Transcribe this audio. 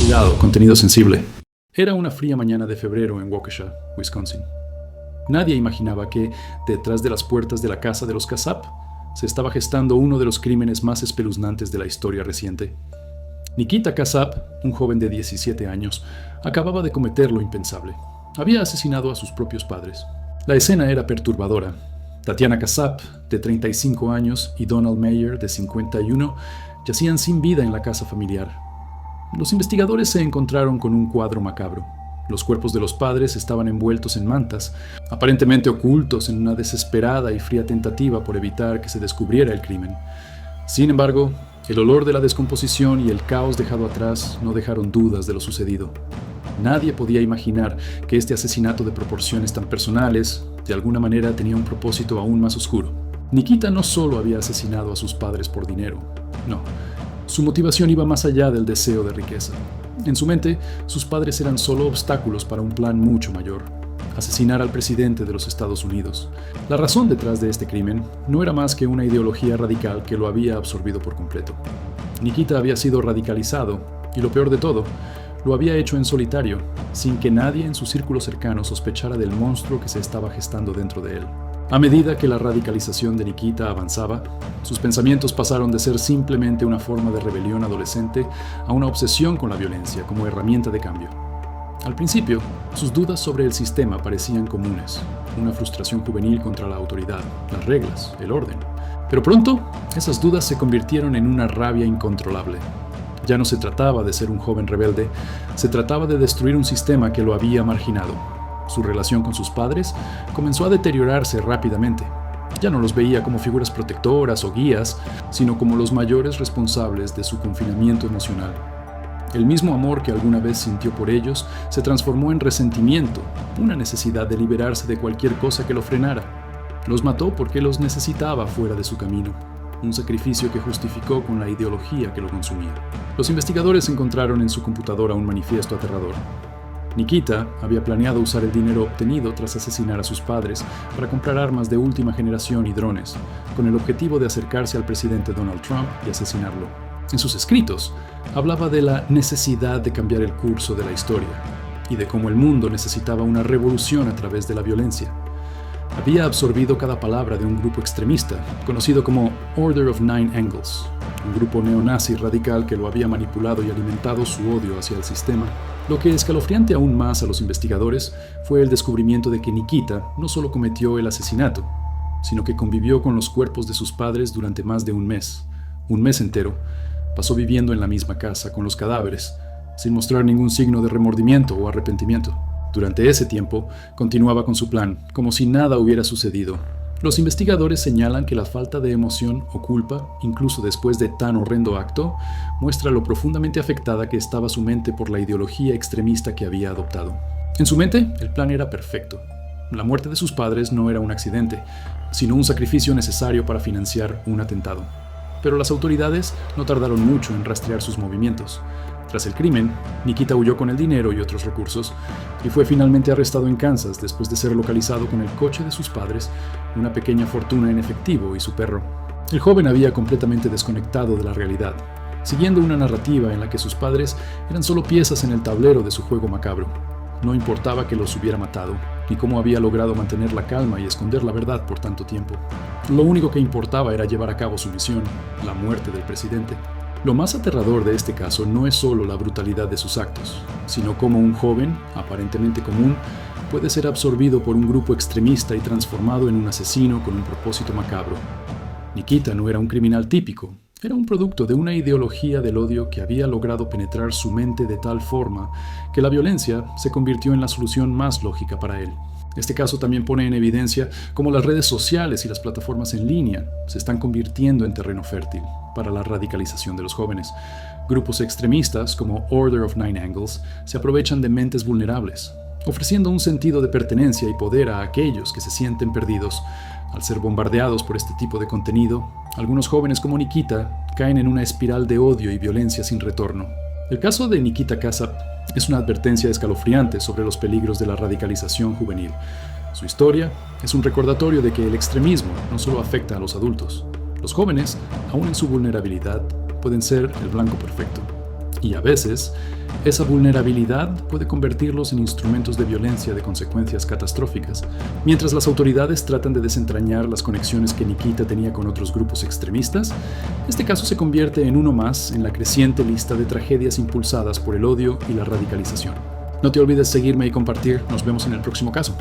Cuidado, contenido sensible. Era una fría mañana de febrero en Waukesha, Wisconsin. Nadie imaginaba que, detrás de las puertas de la casa de los Kassab, se estaba gestando uno de los crímenes más espeluznantes de la historia reciente. Nikita Kassab, un joven de 17 años, acababa de cometer lo impensable. Había asesinado a sus propios padres. La escena era perturbadora. Tatiana Kassab, de 35 años, y Donald Meyer, de 51, yacían sin vida en la casa familiar. Los investigadores se encontraron con un cuadro macabro. Los cuerpos de los padres estaban envueltos en mantas, aparentemente ocultos en una desesperada y fría tentativa por evitar que se descubriera el crimen. Sin embargo, el olor de la descomposición y el caos dejado atrás no dejaron dudas de lo sucedido. Nadie podía imaginar que este asesinato de proporciones tan personales, de alguna manera, tenía un propósito aún más oscuro. Nikita no solo había asesinado a sus padres por dinero, no. Su motivación iba más allá del deseo de riqueza. En su mente, sus padres eran solo obstáculos para un plan mucho mayor: asesinar al presidente de los Estados Unidos. La razón detrás de este crimen no era más que una ideología radical que lo había absorbido por completo. Nikita había sido radicalizado, y lo peor de todo, lo había hecho en solitario, sin que nadie en su círculo cercano sospechara del monstruo que se estaba gestando dentro de él. A medida que la radicalización de Nikita avanzaba, sus pensamientos pasaron de ser simplemente una forma de rebelión adolescente a una obsesión con la violencia como herramienta de cambio. Al principio, sus dudas sobre el sistema parecían comunes: una frustración juvenil contra la autoridad, las reglas, el orden. Pero pronto, esas dudas se convirtieron en una rabia incontrolable. Ya no se trataba de ser un joven rebelde, se trataba de destruir un sistema que lo había marginado. Su relación con sus padres comenzó a deteriorarse rápidamente. Ya no los veía como figuras protectoras o guías, sino como los mayores responsables de su confinamiento emocional. El mismo amor que alguna vez sintió por ellos se transformó en resentimiento, una necesidad de liberarse de cualquier cosa que lo frenara. Los mató porque los necesitaba fuera de su camino, un sacrificio que justificó con la ideología que lo consumía. Los investigadores encontraron en su computadora un manifiesto aterrador. Nikita había planeado usar el dinero obtenido tras asesinar a sus padres para comprar armas de última generación y drones, con el objetivo de acercarse al presidente Donald Trump y asesinarlo. En sus escritos, hablaba de la necesidad de cambiar el curso de la historia y de cómo el mundo necesitaba una revolución a través de la violencia. Había absorbido cada palabra de un grupo extremista, conocido como Order of Nine Angles, un grupo neonazi radical que lo había manipulado y alimentado su odio hacia el sistema. Lo que escalofriante aún más a los investigadores fue el descubrimiento de que Nikita no solo cometió el asesinato, sino que convivió con los cuerpos de sus padres durante más de un mes entero. Pasó viviendo en la misma casa con los cadáveres, sin mostrar ningún signo de remordimiento o arrepentimiento. Durante ese tiempo, continuaba con su plan, como si nada hubiera sucedido. Los investigadores señalan que la falta de emoción o culpa, incluso después de tan horrendo acto, muestra lo profundamente afectada que estaba su mente por la ideología extremista que había adoptado. En su mente, el plan era perfecto. La muerte de sus padres no era un accidente, sino un sacrificio necesario para financiar un atentado. Pero las autoridades no tardaron mucho en rastrear sus movimientos. Tras el crimen, Nikita huyó con el dinero y otros recursos y fue finalmente arrestado en Kansas después de ser localizado con el coche de sus padres, una pequeña fortuna en efectivo y su perro. El joven había completamente desconectado de la realidad, siguiendo una narrativa en la que sus padres eran solo piezas en el tablero de su juego macabro. No importaba que los hubiera matado, ni cómo había logrado mantener la calma y esconder la verdad por tanto tiempo. Lo único que importaba era llevar a cabo su misión, la muerte del presidente. Lo más aterrador de este caso no es solo la brutalidad de sus actos, sino cómo un joven, aparentemente común, puede ser absorbido por un grupo extremista y transformado en un asesino con un propósito macabro. Nikita no era un criminal típico, era un producto de una ideología del odio que había logrado penetrar su mente de tal forma que la violencia se convirtió en la solución más lógica para él. Este caso también pone en evidencia cómo las redes sociales y las plataformas en línea se están convirtiendo en terreno fértil para la radicalización de los jóvenes. Grupos extremistas como Order of Nine Angles se aprovechan de mentes vulnerables, ofreciendo un sentido de pertenencia y poder a aquellos que se sienten perdidos. Al ser bombardeados por este tipo de contenido, algunos jóvenes como Nikita caen en una espiral de odio y violencia sin retorno. El caso de Nikita Kassab es una advertencia escalofriante sobre los peligros de la radicalización juvenil. Su historia es un recordatorio de que el extremismo no solo afecta a los adultos. Los jóvenes, aún en su vulnerabilidad, pueden ser el blanco perfecto. Y a veces, esa vulnerabilidad puede convertirlos en instrumentos de violencia de consecuencias catastróficas. Mientras las autoridades tratan de desentrañar las conexiones que Nikita tenía con otros grupos extremistas, este caso se convierte en uno más en la creciente lista de tragedias impulsadas por el odio y la radicalización. No te olvides seguirme y compartir. Nos vemos en el próximo caso.